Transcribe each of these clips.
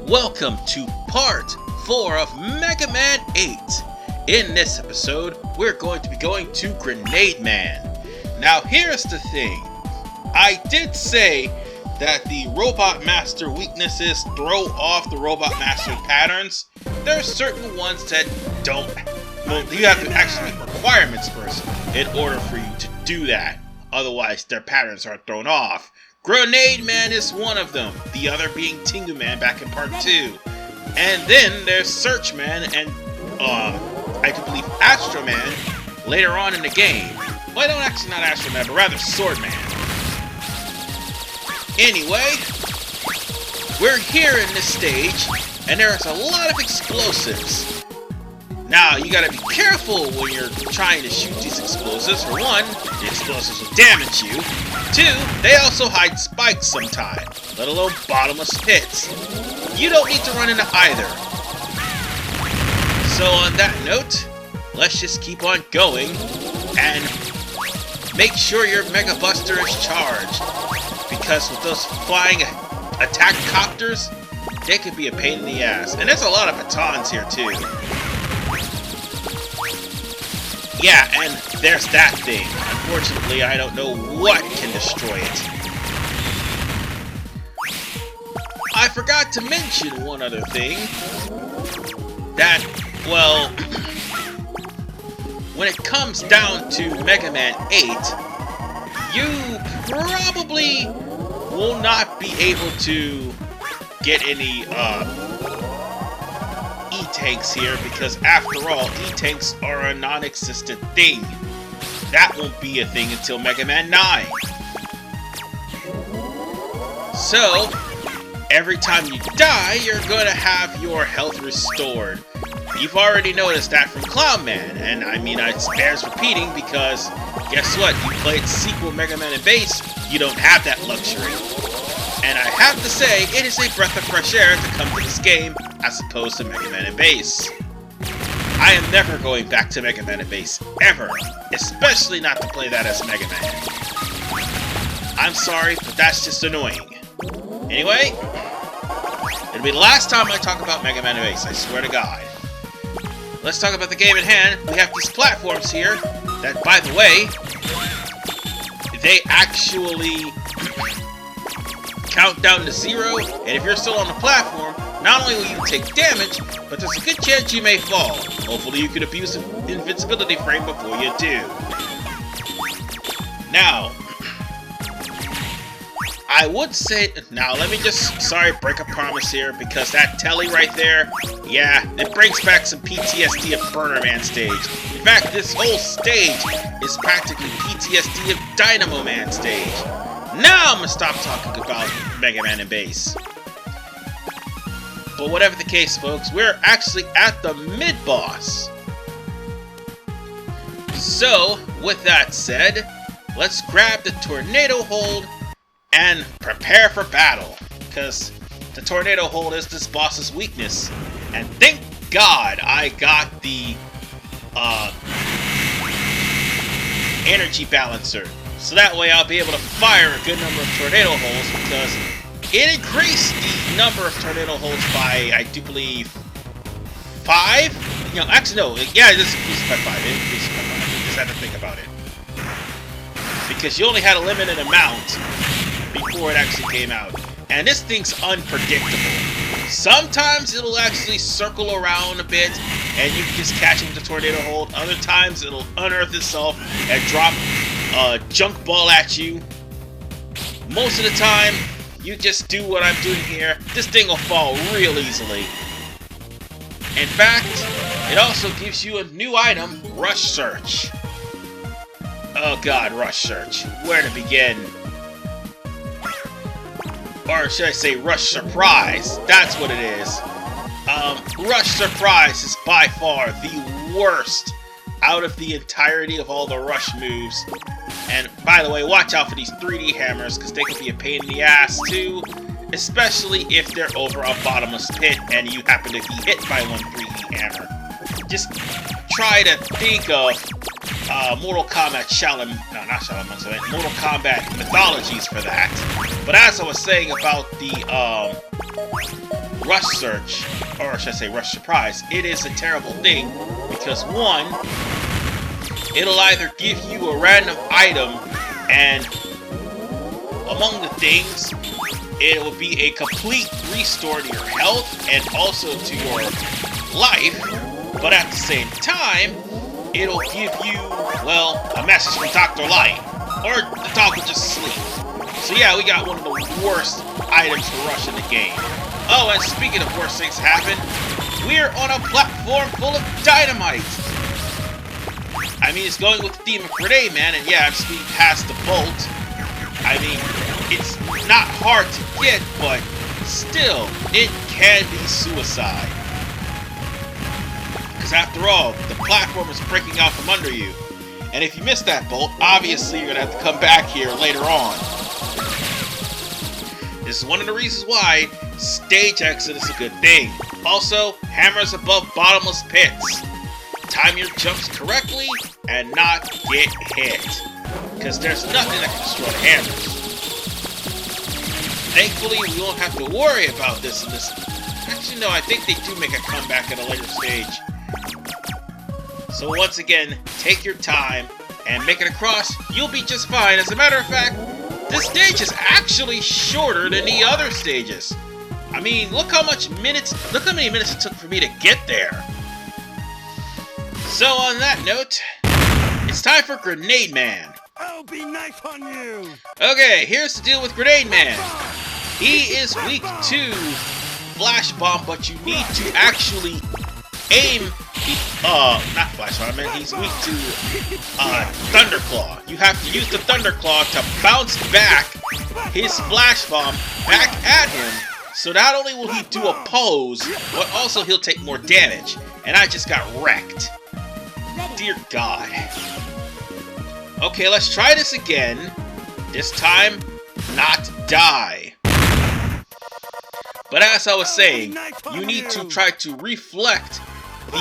Welcome to part 4 of Mega Man 8. In this episode, we're going to be going to Grenade Man. Now here's the thing. I did say that the Robot Master weaknesses throw off the Robot Master patterns. There are certain ones that don't. Well, you have to actually meet requirements first in order for you to do that. Otherwise, their patterns are thrown off. Grenade Man is one of them, the other being Tengu Man back in part 2. And then there's Search Man and, I do believe Astro Man later on in the game. Well, no, actually not Astro Man, but rather Sword Man. Anyway, we're here in this stage, and there's a lot of explosives. Now, you gotta be careful when you're trying to shoot these explosives. For one, the explosives will damage you. Two, they also hide spikes sometimes, let alone bottomless pits. You don't need to run into either. So on that note, let's just keep on going and make sure your Mega Buster is charged. Because with those flying attack copters, they could be a pain in the ass. And there's a lot of batons here too. Yeah, and there's that thing. Unfortunately, I don't know what can destroy it. I forgot to mention one other thing. That, well, when it comes down to Mega Man 8, you probably will not be able to get any, E-Tanks here, because after all, E-Tanks are a non-existent thing. That won't be a thing until Mega Man 9. So, every time you die, you're going to have your health restored. You've already noticed that from Clown Man, and I mean, it bears repeating because, guess what? You played sequel Mega Man and Bass, you don't have that luxury. And I have to say, it is a breath of fresh air to come to this game as opposed to Mega Man and Bass. I am never going back to Mega Man and Bass, ever. Especially not to play that as Mega Man. I'm sorry, but that's just annoying. Anyway, it'll be the last time I talk about Mega Man and Bass, I swear to God. Let's talk about the game at hand. We have these platforms here that, by the way, they actually count down to 0, and if you're still on the platform, not only will you take damage, but there's a good chance you may fall. Hopefully you can abuse the invincibility frame before you do. Now, I would say, now let me just, break a promise here, because that telly right there, yeah, it brings back some PTSD of Burner Man stage. In fact, this whole stage is practically PTSD of Dynamo Man stage. Now I'm gonna stop talking about Mega Man and Bass. But whatever the case, folks, we're actually at the mid-boss. So, with that said, let's grab the Tornado Hold and prepare for battle. Because the Tornado Hold is this boss's weakness. And thank God I got the energy balancer. So that way I'll be able to fire a good number of tornado holes, because it increased the number of tornado holes by, I do believe, 5? You know, actually no, yeah, it just increased by 5. It increased by 5. You just had to think about it. Because you only had a limited amount before it actually came out. And this thing's unpredictable. Sometimes it'll actually circle around a bit, and you can just catch it with the tornado hold. Other times it'll unearth itself and drop a junk ball at you. Most of the time, you just do what I'm doing here. This thing will fall real easily. In fact, it also gives you a new item, Rush Search. Oh God, Rush Search. Where to begin? Or should I say Rush Surprise? That's what it is. Rush Surprise is by far the worst out of the entirety of all the Rush moves. And by the way, watch out for these 3D hammers, because they can be a pain in the ass too. Especially if they're over a bottomless pit and you happen to be hit by one 3D hammer. Just try to think of Mortal Kombat Mortal Kombat mythologies for that. But as I was saying about the Rush Search, or should I say Rush Surprise, it is a terrible thing because one, it'll either give you a random item and among the things, it will be a complete restore to your health and also to your life, but at the same time, it'll give you, well, a message from Dr. Light, or the dog will just sleep. So yeah, we got one of the worst items for Rush in the game. Oh, and speaking of worst things happen, we're on a platform full of dynamite. I mean, it's going with the Demon Grenade Man, and yeah, I'm speeding past the Bolt. I mean, it's not hard to get, but still, it can be suicide. Because after all, the platform is breaking out from under you. And if you miss that Bolt, obviously you're going to have to come back here later on. This is one of the reasons why stage exit is a good thing. Also, hammers above bottomless pits. Time your jumps correctly and not get hit. Because there's nothing that can destroy the hammers. Thankfully, we won't have to worry about this in this. Actually, no, I think they do make a comeback at a later stage. So once again, take your time and make it across. You'll be just fine. As a matter of fact, this stage is actually shorter than the other stages. I mean, look how many minutes it took for me to get there. So on that note, it's time for Grenade Man. I'll be nice on you. Okay, here's the deal with Grenade Man. He is weak to Flash Bomb, but you need to actually aim. Not Flash Bomb, man. He's weak to Thunderclaw. You have to use the Thunderclaw to bounce back his Flash Bomb back at him. So not only will he do a pose, but also he'll take more damage. And I just got wrecked. Dear God. Okay, let's try this again. This time, not die. But as I was saying, you need to try to reflect the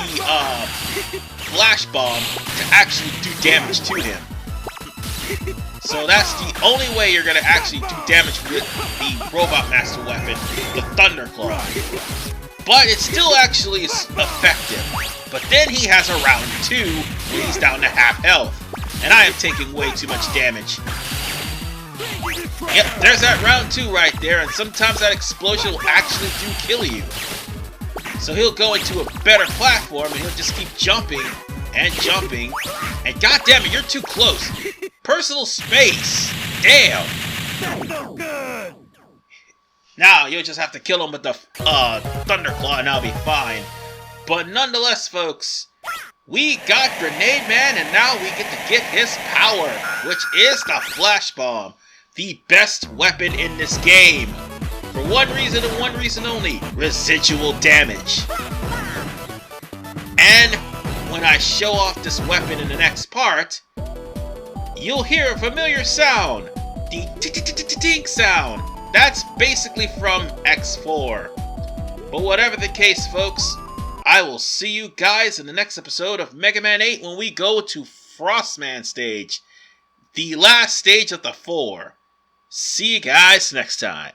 Flash Bomb to actually do damage to him. So that's the only way you're going to actually do damage with the Robot Master weapon, the Thunderclaw. But it still actually is effective. But then he has a round 2 when he's down to half health. And I am taking way too much damage. Yep, there's that round 2 right there, and sometimes that explosion will actually do kill you. So he'll go into a better platform and he'll just keep jumping and jumping. And goddammit, you're too close. Personal space. Damn. That's no good. Now you'll just have to kill him with the Thunderclaw and I'll be fine. But nonetheless, folks, we got Grenade Man, and now we get to get his power, which is the Flash Bomb, the best weapon in this game. For one reason and one reason only, residual damage. And when I show off this weapon in the next part, you'll hear a familiar sound, the tink sound. That's basically from X4. But whatever the case, folks, I will see you guys in the next episode of Mega Man 8 when we go to Frostman stage, the last stage of the 4. See you guys next time.